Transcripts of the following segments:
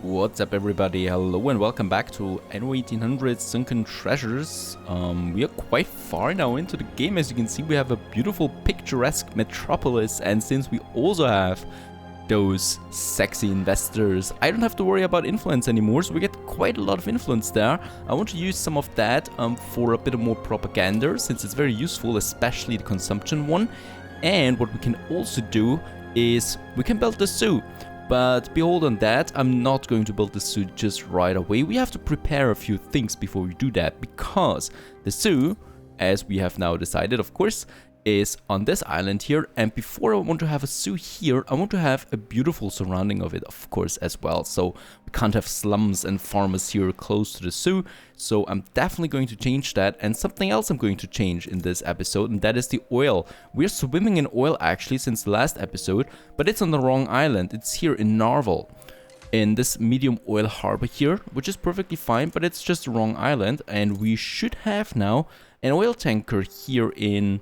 What's up everybody, hello and welcome back to Anno 1800 Sunken Treasures. We are quite far now into the game. As you can see, we have a beautiful picturesque metropolis, and since we also have those sexy investors, I don't have to worry about influence anymore, so we get quite a lot of influence there. I want to use some of that for a bit more propaganda, since it's very useful, especially the consumption one. And what we can also do is we can build the zoo. But behold on that, I'm not going to build the zoo just right away. We have to prepare a few things before we do that, because the zoo, as we have now decided, of course, is on this island here. And before I want to have a zoo here, I want to have a beautiful surrounding of it, of course, as well. So we can't have slums and farmers here close to the zoo. So I'm definitely going to change that. And something else I'm going to change in this episode, and that is the oil. We're swimming in oil actually since the last episode, but it's on the wrong island. It's here in Narvel, in this medium oil harbor here, which is perfectly fine, but it's just the wrong island. And we should have now an oil tanker here in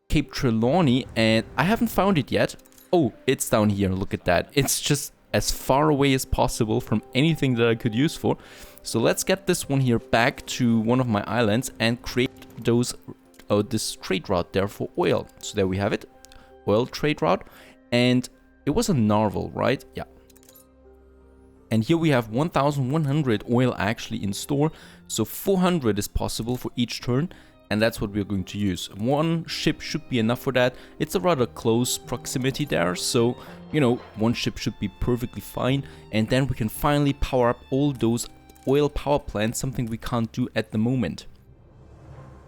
Cape Trelawney, and I haven't found it yet. Oh, it's down here, look at that. It's just as far away as possible from anything that I could use for. So let's get this one here back to one of my islands and create those this trade route there for oil. So there we have it, oil trade route, and it was a Narvel, right? Yeah. And here we have 1,100 oil actually in store, so 400 is possible for each turn. And that's what we're going to use. One ship should be enough for that. It's a rather close proximity there, so, you know, one ship should be perfectly fine. And then we can finally power up all those oil power plants, something we can't do at the moment.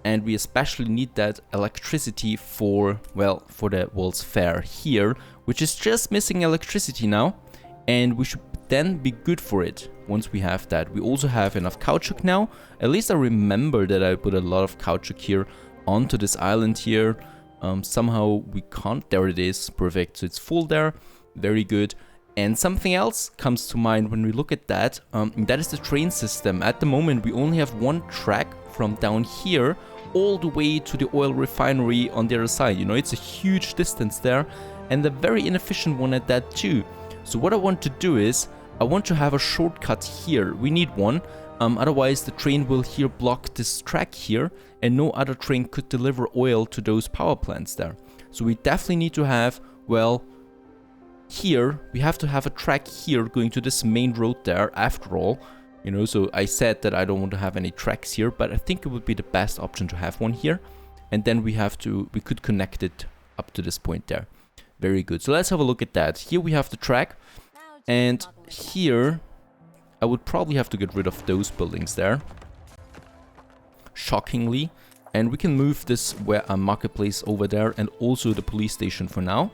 And we especially need that electricity for, well, for the World's Fair here, which is just missing electricity now. And we should then be good for it once we have that. We also have enough caoutchouc now. At least I remember that I put a lot of caoutchouc here onto this island here. Somehow we can't. There it is. Perfect. So it's full there. Very good. And something else comes to mind when we look at that. That is the train system. At the moment we only have one track from down here all the way to the oil refinery on the other side. You know, it's a huge distance there, and a very inefficient one at that too. So what I want to do is, I want to have a shortcut here. We need one, otherwise the train will here block this track here, and no other train could deliver oil to those power plants there. So we definitely need to have, well, here, we have to have a track here going to this main road there after all. You know, so I said that I don't want to have any tracks here, but I think it would be the best option to have one here. And then we could connect it up to this point there. Very good. So let's have a look at that. Here we have the track, and here I would probably have to get rid of those buildings there, shockingly, and we can move this marketplace over there and also the police station for now.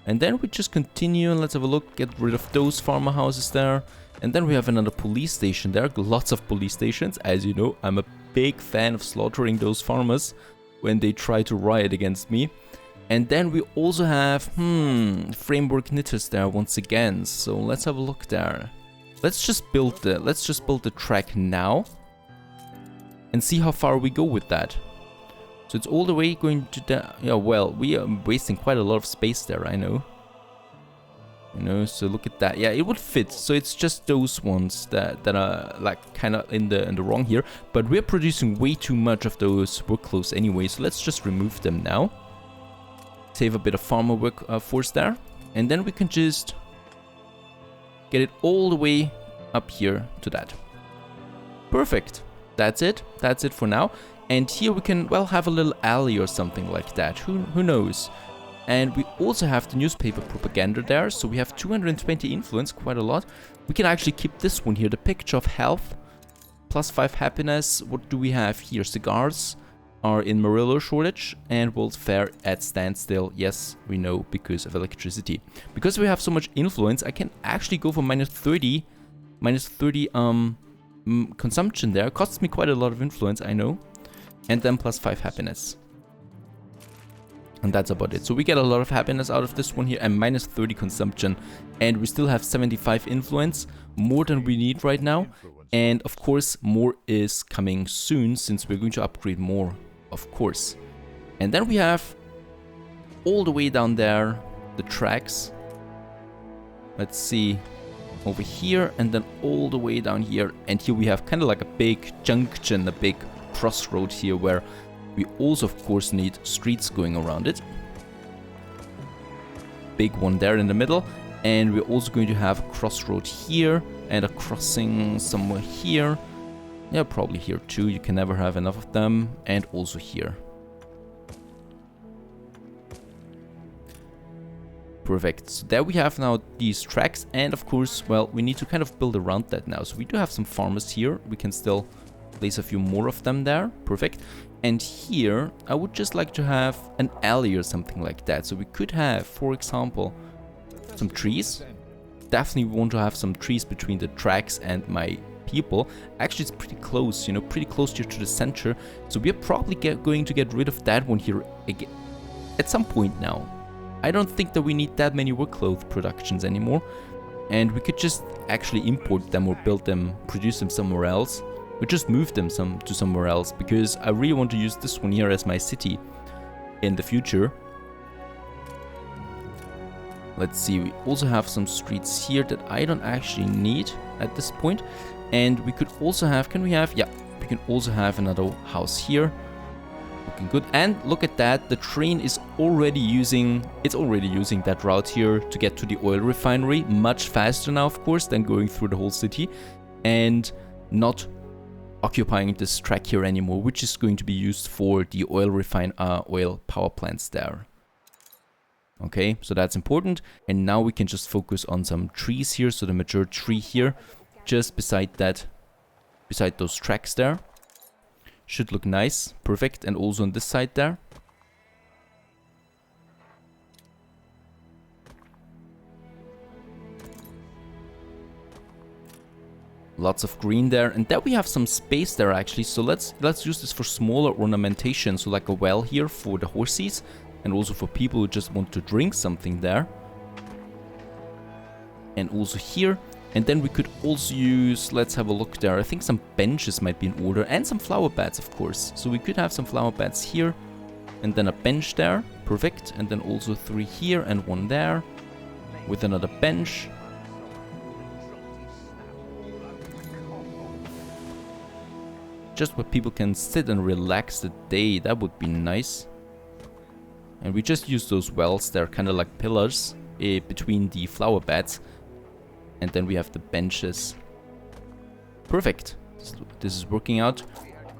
And then we just continue and let's have a look, get rid of those farmer houses there. And then we have another police station there, lots of police stations. As you know, I'm a big fan of slaughtering those farmers when they try to riot against me. And then we also have, framework knitters there once again. So let's have a look there. Let's just build the track now and see how far we go with that. So it's all the way going to the, yeah, well, we are wasting quite a lot of space there, I know. You know, so look at that. Yeah, it would fit. So it's just those ones that are like kind of in the wrong here. But we're producing way too much of those workflows anyway. So let's just remove them now. Save a bit of farmer workforce there, and then we can just get it all the way up here to that. Perfect. That's it. That's it for now. And here we can, well, have a little alley or something like that. Who knows? And we also have the newspaper propaganda there, so we have 220 influence, quite a lot. We can actually keep this one here, the picture of health, +5 happiness. What do we have here? Cigars are in Murillo shortage, and World's Fair at standstill. Yes, we know, because of electricity. Because we have so much influence, I can actually go for -30 consumption there. Costs me quite a lot of influence, I know. And then +5 happiness. And that's about it. So we get a lot of happiness out of this one here, and -30 consumption. And we still have 75 influence, more than we need right now. And of course, more is coming soon, since we're going to upgrade more, of course. And then we have all the way down there the tracks. Let's see. over here, and then all the way down here. And here we have kind of like a big junction, a big crossroad here, where we also of course need streets going around it. Big one there in the middle, and we're also going to have a crossroad here and a crossing somewhere here. Yeah, probably here too, you can never have enough of them, and also here. Perfect. So there we have now these tracks, and of course, well, we need to kind of build around that now. So we do have some farmers here. We can still place a few more of them there. Perfect. And here, I would just like to have an alley or something like that. So we could have, for example, some trees. Definitely want to have some trees between the tracks and my people. Actually, it's pretty close, you know, pretty close here to the center. So we're probably going to get rid of that one here again at some point now. I don't think that we need that many workload productions anymore, and we could just actually import them or build them, produce them somewhere else. We just move them to somewhere else, because I really want to use this one here as my city in the future. Let's see, we also have some streets here that I don't actually need at this point. And we could also have, can we have, yeah, we can also have another house here. Looking good. And look at that, the train is already using that route here to get to the oil refinery. Much faster now, of course, than going through the whole city, and not occupying this track here anymore, which is going to be used for the oil power plants there. Okay, so that's important. And now we can just focus on some trees here. So the mature tree here, just beside those tracks there. Should look nice. Perfect. And also on this side there. Lots of green there. And there we have some space there actually. So let's use this for smaller ornamentation. So like a well here for the horses. And also for people who just want to drink something there. And also here. And then we could also use, let's have a look there, I think some benches might be in order, and some flower beds, of course. So we could have some flower beds here, and then a bench there, perfect. And then also 3 here and 1 there, with another bench. Just where people can sit and relax the day, that would be nice. And we just use those wells, they're kind of like pillars between the flower beds. And then we have the benches. Perfect. This is working out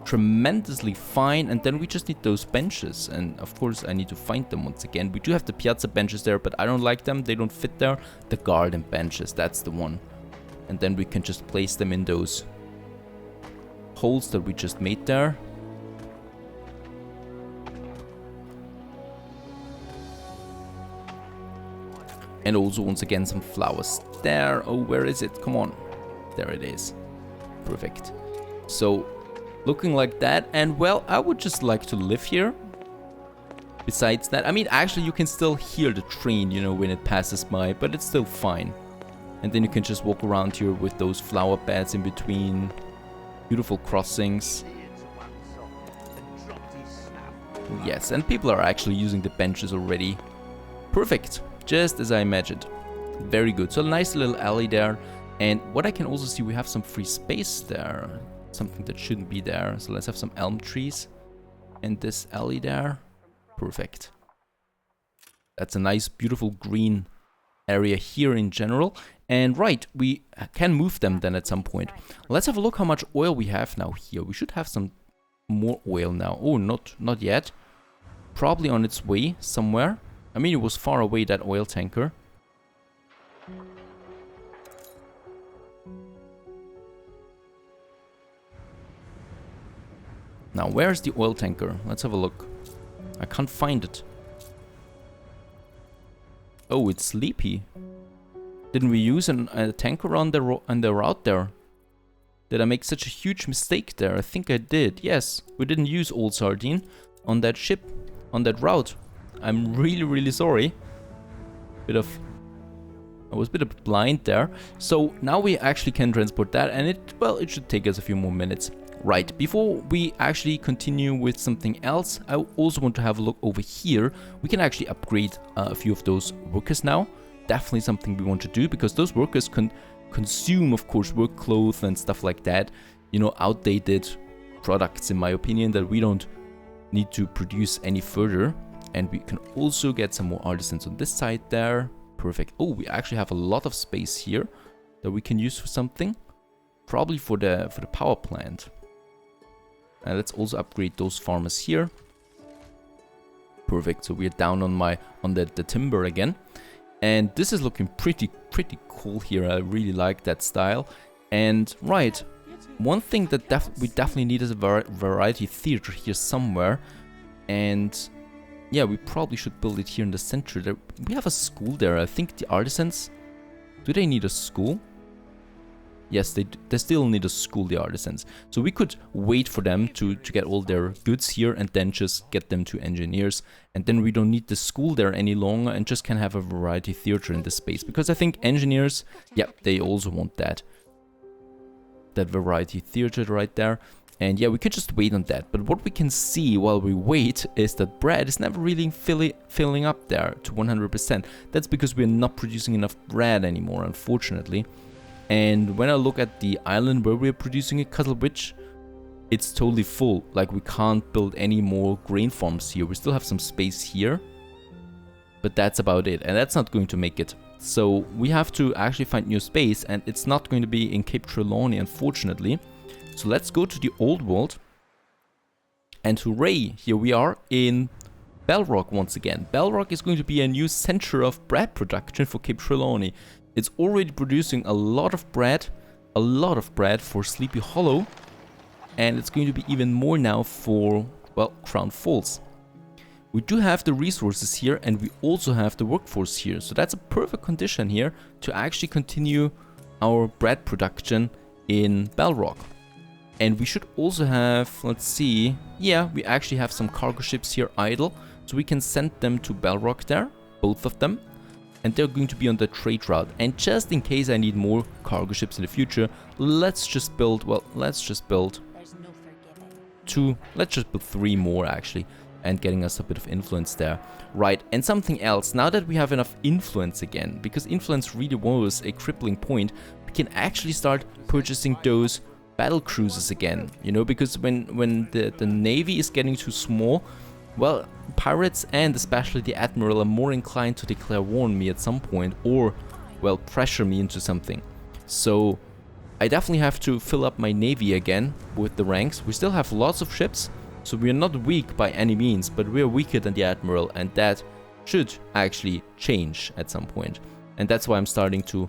tremendously fine. And then we just need those benches. And of course, I need to find them once again. We do have the piazza benches there, but I don't like them. They don't fit there. The garden benches, that's the one. And then we can just place them in those holes that we just made there. And also, once again, some flowers there. Oh, where is it? Come on. There it is. Perfect. So, looking like that. And, well, I would just like to live here. Besides that, I mean, actually, you can still hear the train, you know, when it passes by. But it's still fine. And then you can just walk around here with those flower beds in between. Beautiful crossings. Yes, and people are actually using the benches already. Perfect. Just as I imagined. Very good. So a nice little alley there. And what I can also see, we have some free space there. Something that shouldn't be there. So let's have some elm trees. And this alley there. Perfect. That's a nice, beautiful green area here in general. And right, we can move them then at some point. Let's have a look how much oil we have now here. We should have some more oil now. Oh, not yet. Probably on its way somewhere. I mean, it was far away, that oil tanker. Now, where's the oil tanker? Let's have a look. I can't find it. Oh, it's sleepy. Didn't we use a tanker on the route there? Did I make such a huge mistake there? I think I did. Yes, we didn't use Old Sardine on that ship, on that route. I'm really, really sorry. I was a bit blind there. So now we actually can transport that, and it should take us a few more minutes. Right, before we actually continue with something else, I also want to have a look over here. We can actually upgrade a few of those workers now. Definitely something we want to do, because those workers consume, of course, work clothes and stuff like that. You know, outdated products, in my opinion, that we don't need to produce any further. And we can also get some more artisans on this side there. Perfect. Oh, we actually have a lot of space here that we can use for something. Probably for the power plant. And let's also upgrade those farmers here. Perfect. So we're down on the timber again. And this is looking pretty cool here. I really like that style. And right, one thing that we definitely need is a variety theater here somewhere. And yeah, we probably should build it here in the center. We have a school there. I think the artisans, do they need a school? Yes, they still need a school, the artisans. So we could wait for them to get all their goods here and then just get them to engineers. And then we don't need the school there any longer and just can have a variety theater in this space. Because I think engineers, yeah, they also want that. That variety theater right there. And yeah, we could just wait on that. But what we can see while we wait is that bread is never really filling up there to 100%. That's because we're not producing enough bread anymore, unfortunately. And when I look at the island where we're producing it, Cuddlewitch, it's totally full. Like, we can't build any more grain farms here. We still have some space here, but that's about it. And that's not going to make it. So we have to actually find new space, and it's not going to be in Cape Trelawney, unfortunately. So let's go to the old world. And hooray, here we are in Baelrog once again. Baelrog is going to be a new center of bread production for Cape Trelawney. It's already producing a lot of bread for Sleepy Hollow, and it's going to be even more now for, well, Crown Falls. We do have the resources here, and we also have the workforce here, so that's a perfect condition here to actually continue our bread production in Baelrog. And we should also have, let's see, yeah, we actually have some cargo ships here idle, so we can send them to Baelrog there, both of them. And they're going to be on the trade route. And just in case I need more cargo ships in the future, let's just build, well, let's just build 3 more actually, and getting us a bit of influence there. Right, and something else, now that we have enough influence again, because influence really was a crippling point, we can actually start purchasing those battle cruisers again, you know, because when the navy is getting too small, well, pirates and especially the admiral are more inclined to declare war on me at some point, or, well, pressure me into something. So I definitely have to fill up my navy again with the ranks. We still have lots of ships, so we are not weak by any means, but we are weaker than the admiral, and that should actually change at some point. And that's why I'm starting to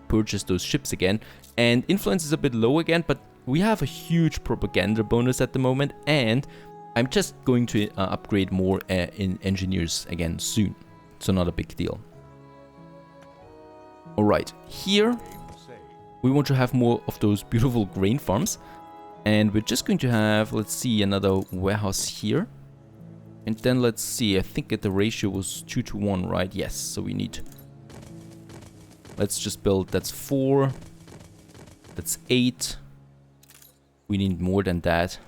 purchase those ships again. And influence is a bit low again, but we have a huge propaganda bonus at the moment, and I'm just going to upgrade more in engineers again soon, so not a big deal. Alright, here we want to have more of those beautiful grain farms, and we're just going to have, let's see, another warehouse here. And then let's see, I think that the ratio was 2:1, right? Yes, so we need, let's just build, that's 4, that's 8, we need more than that.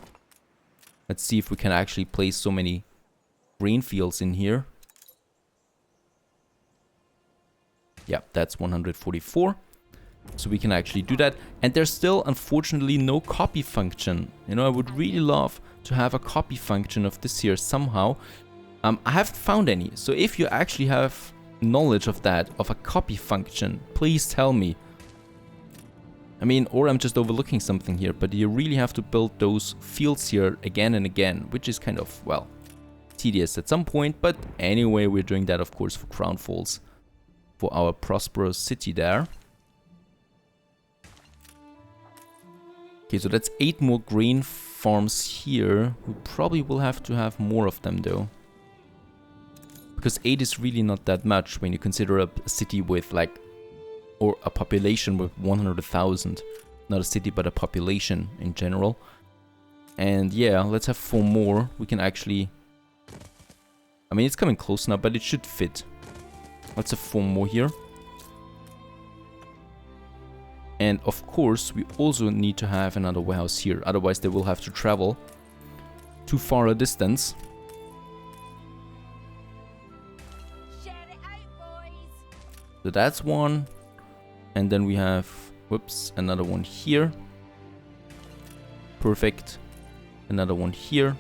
Let's see if we can actually place so many grain fields in here. Yeah, that's 144. So we can actually do that. And there's still, unfortunately, no copy function. You know, I would really love to have a copy function of this here somehow. I haven't found any. So if you actually have knowledge of that, of a copy function, please tell me. I mean, or I'm just overlooking something here, but you really have to build those fields here again and again, which is kind of, well, tedious at some point. But anyway, we're doing that, of course, for Crown Falls, for our prosperous city there. Okay, so that's 8 more grain farms here. We probably will have to have more of them, though. Because 8 is really not that much when you consider a city with, like, or a population with 100,000. Not a city, but a population in general. And yeah, let's have 4 more. We can actually, I mean, it's coming close now, but it should fit. Let's have 4 more here. And of course, we also need to have another warehouse here. Otherwise, they will have to travel too far a distance. So that's one. And then we have, Whoops, another one here. Perfect. Another one here.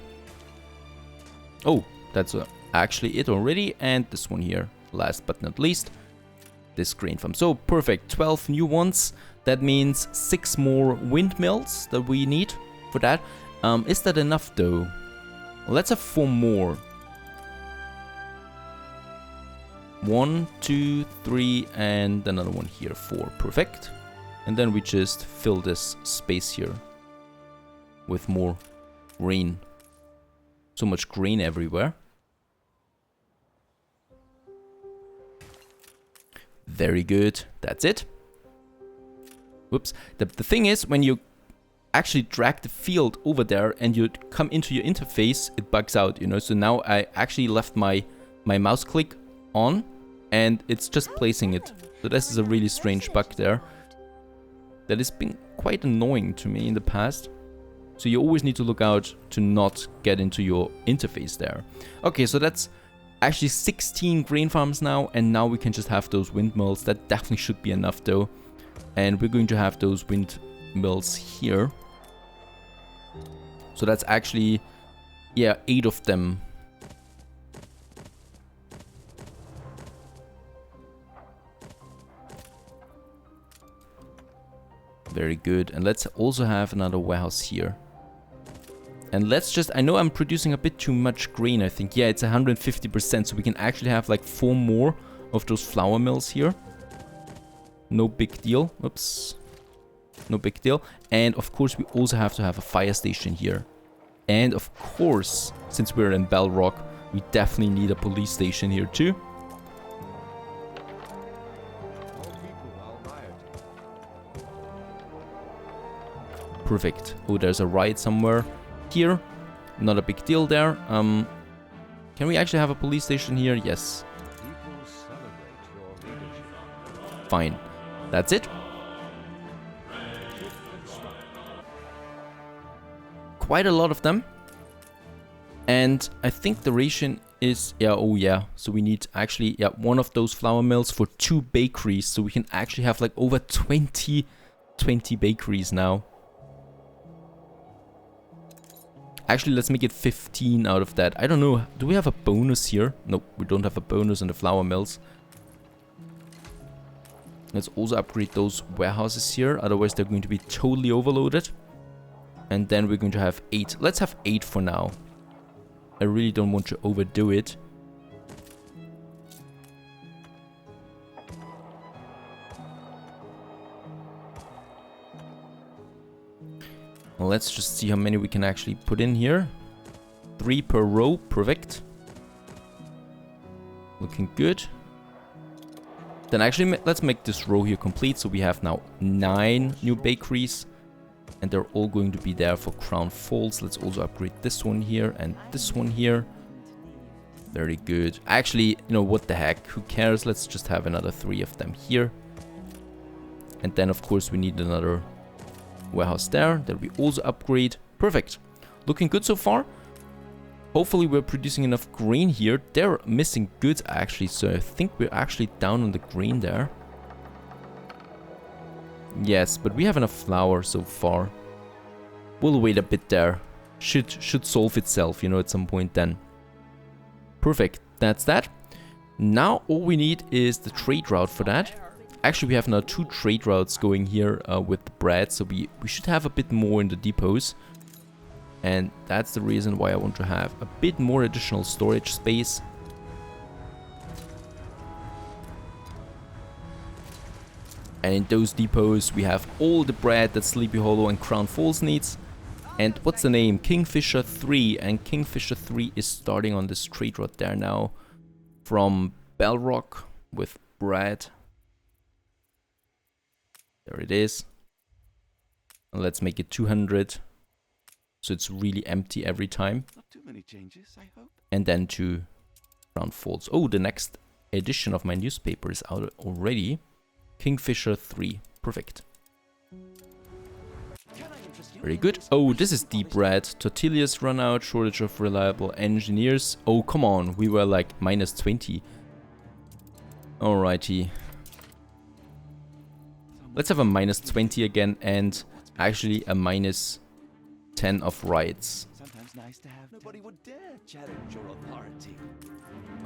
Oh, that's actually it already. And this one here, last but not least, this grain farm. So perfect, 12 new ones. That means 6 more windmills that we need for that. Is that enough though? Let's have 4 more. 1, 2, 3, and another one here. 4, perfect. And then we just fill this space here with more grain. So much grain everywhere. Very good. That's it. Whoops. The thing is, when you actually drag the field over there and you come into your interface, it bugs out, you know. So now I actually left my mouse click on and it's just placing it. So this is a really strange bug there. That has been quite annoying to me in the past. So you always need to look out to not get into your interface there. Okay, so that's actually 16 grain farms now, and now we can just have those windmills. That definitely should be enough though. And we're going to have those windmills here. So that's actually, yeah, 8 of them. Very good. And let's also have another warehouse here. And let's just, I know I'm producing a bit too much grain, I think. Yeah, it's 150%, so we can actually have like 4 more of those flour mills here. No big deal. Oops. No big deal. And of course, we also have to have a fire station here. And of course, since we're in Baelrog, we definitely need a police station here too. Perfect. Oh, there's a riot somewhere here. Not a big deal there. Can we actually have a police station here? Yes. Fine. That's it. Quite a lot of them. And I think the ration is... Yeah, oh yeah. So we need actually, yeah, one of those flour mills for 2 bakeries. So we can actually have like over 20 bakeries now. Actually, let's make it 15 out of that. I don't know. Do we have a bonus here? Nope, we don't have a bonus on the flour mills. Let's also upgrade those warehouses here. Otherwise, they're going to be totally overloaded. And then we're going to have 8. Let's have 8 for now. I really don't want to overdo it. Well, let's just see how many we can actually put in here. 3 per row, perfect. Looking good. Then actually, let's make this row here complete. So we have now 9 new bakeries. And they're all going to be there for Crown Falls. Let's also upgrade this one here and this one here. Very good. Actually, you know, what the heck? Who cares? Let's just have another 3 of them here. And then, of course, we need another warehouse there that we also upgrade. Perfect. Looking good so far. Hopefully we're producing enough grain here. They're missing goods actually, so I think we're actually down on the grain there. Yes, but we have enough flour so far. We'll wait a bit there. Should solve itself, you know, at some point then. Perfect. That's that. Now all we need is the trade route for that. Actually, we have now 2 trade routes going here with the bread, so we should have a bit more in the depots. And that's the reason why I want to have a bit more additional storage space. And in those depots, we have all the bread that Sleepy Hollow and Crown Falls needs. And what's the name? Kingfisher 3. And Kingfisher 3 is starting on this trade route there now. From Baelrog with bread. There it is. And let's make it 200. So it's really empty every time. Not too many changes, I hope. And then to Crown Falls. Oh, the next edition of my newspaper is out already. Kingfisher 3. Perfect. Very good. Oh, this is deep red. Tortillas run out. Shortage of reliable engineers. Oh, come on. We were like minus 20. Alrighty. Let's have a -20 again and actually a -10 of rights. Sometimes nice to have. Nobody would dare challenge your authority.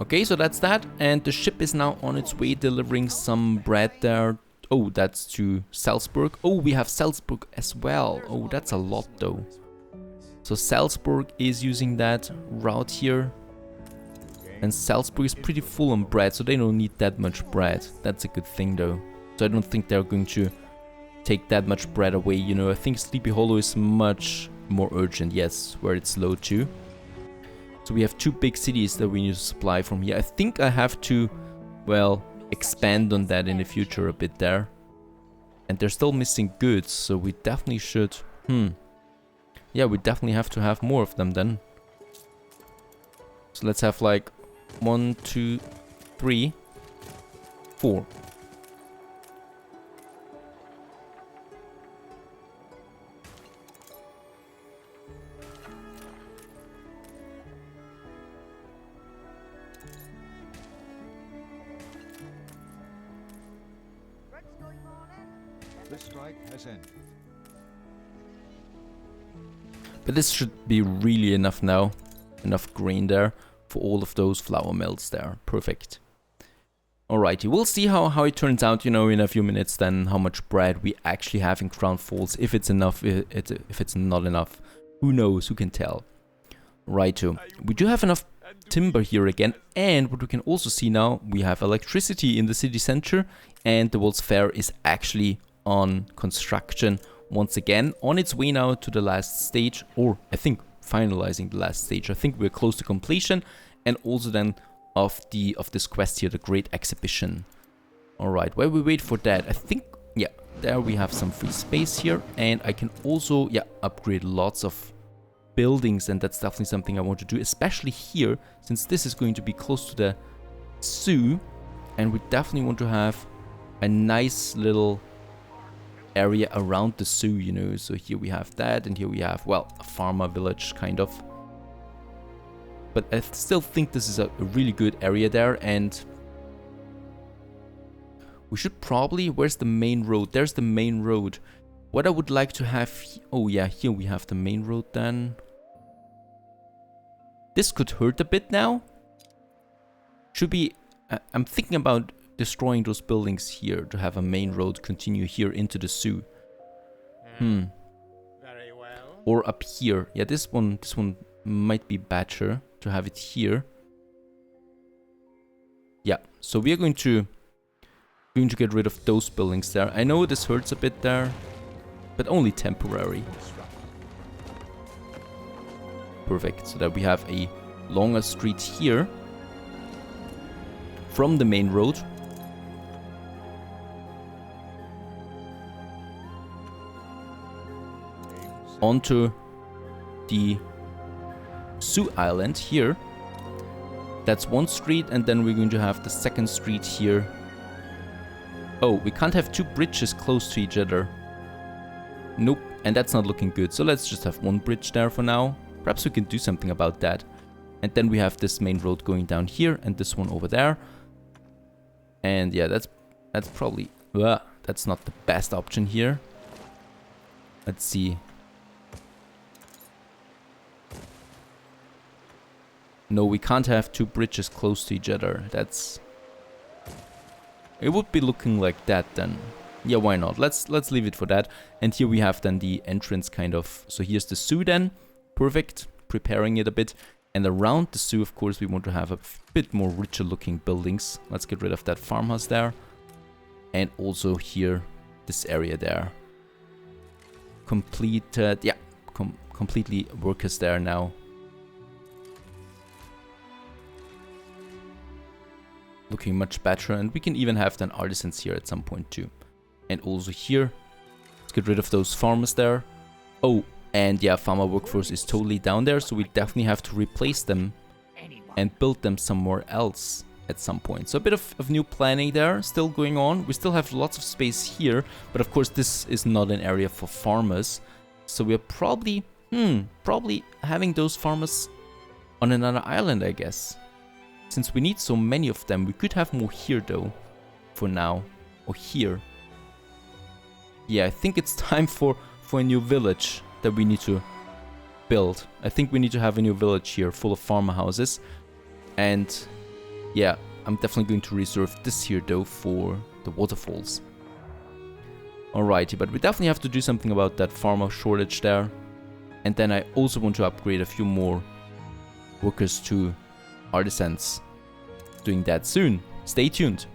Okay, so that's that. And the ship is now on its way delivering some bread there. Oh, that's to Salzburg. Oh, we have Salzburg as well. Oh, that's a lot though. So Salzburg is using that route here. And Salzburg is pretty full on bread, so they don't need that much bread. That's a good thing though. So I don't think they're going to take that much bread away, you know. I think Sleepy Hollow is much more urgent, yes, where it's low too. So we have two big cities that we need to supply from here. I think I have to, well, expand on that in the future a bit there. And they're still missing goods, so we definitely should... Yeah, we definitely have to have more of them then. So let's have like 1, 2, 3, 4. The strike has ended. But this should be really enough now. Enough grain there for all of those flour mills there. Perfect. Alrighty, we'll see how it turns out, you know, in a few minutes then, how much bread we actually have in Crown Falls. If it's enough, if it's not enough. Who knows, who can tell. Righto. We do have enough timber here again, and what we can also see now, we have electricity in the city center, and the World's Fair is actually on construction once again, on its way now to the last stage, or I think finalizing the last stage. I think we're close to completion, and also then of this quest here, the Great Exhibition. Alright, while we wait for that, I think, yeah, there we have some free space here, and I can also, yeah, upgrade lots of buildings, and that's definitely something I want to do, especially here, since this is going to be close to the zoo, and we definitely want to have a nice little area around the zoo, you know. So here we have that, and here we have, well, a farmer village kind of. But I still think this is a really good area there, and we should probably, where's the main road? There's the main road. What I would like to have, oh yeah, here we have the main road then. This could hurt a bit now. Should be, I'm thinking about destroying those buildings here to have a main road continue here into the zoo. Very well. Or up here. Yeah, this one might be better to have it here. Yeah, so we are going to get rid of those buildings there. I know this hurts a bit there, but only temporary. Perfect. So that we have a longer street here from the main road. Onto the Zoo Island here. That's one street, and then we're going to have the second street here. Oh, we can't have two bridges close to each other. Nope, and that's not looking good. So let's just have one bridge there for now. Perhaps we can do something about that. And then we have this main road going down here, and this one over there. And yeah, that's probably... that's not the best option here. Let's see. No, we can't have two bridges close to each other. That's... It would be looking like that then. Yeah, why not? Let's leave it for that. And here we have then the entrance kind of... So here's the zoo then. Perfect. Preparing it a bit. And around the zoo, of course, we want to have a bit more richer looking buildings. Let's get rid of that farmhouse there. And also here, this area there. Completed... Yeah, completely workers there now. Looking much better, and we can even have then artisans here at some point too. And also here, let's get rid of those farmers there. Oh, and yeah, farmer workforce is totally down there, so we definitely have to replace them and build them somewhere else at some point. So a bit of new planning there still going on. We still have lots of space here, but of course this is not an area for farmers. So we're probably having those farmers on another island, I guess. Since we need so many of them, we could have more here though, for now, or here. yeah, I think it's time for a new village that we need to build. I think we need to have a new village here full of farmhouses. And yeah, I'm definitely going to reserve this here though for the waterfalls. Alrighty, but we definitely have to do something about that farmer shortage there. And then I also want to upgrade a few more workers to artisans. Doing that soon. Stay tuned.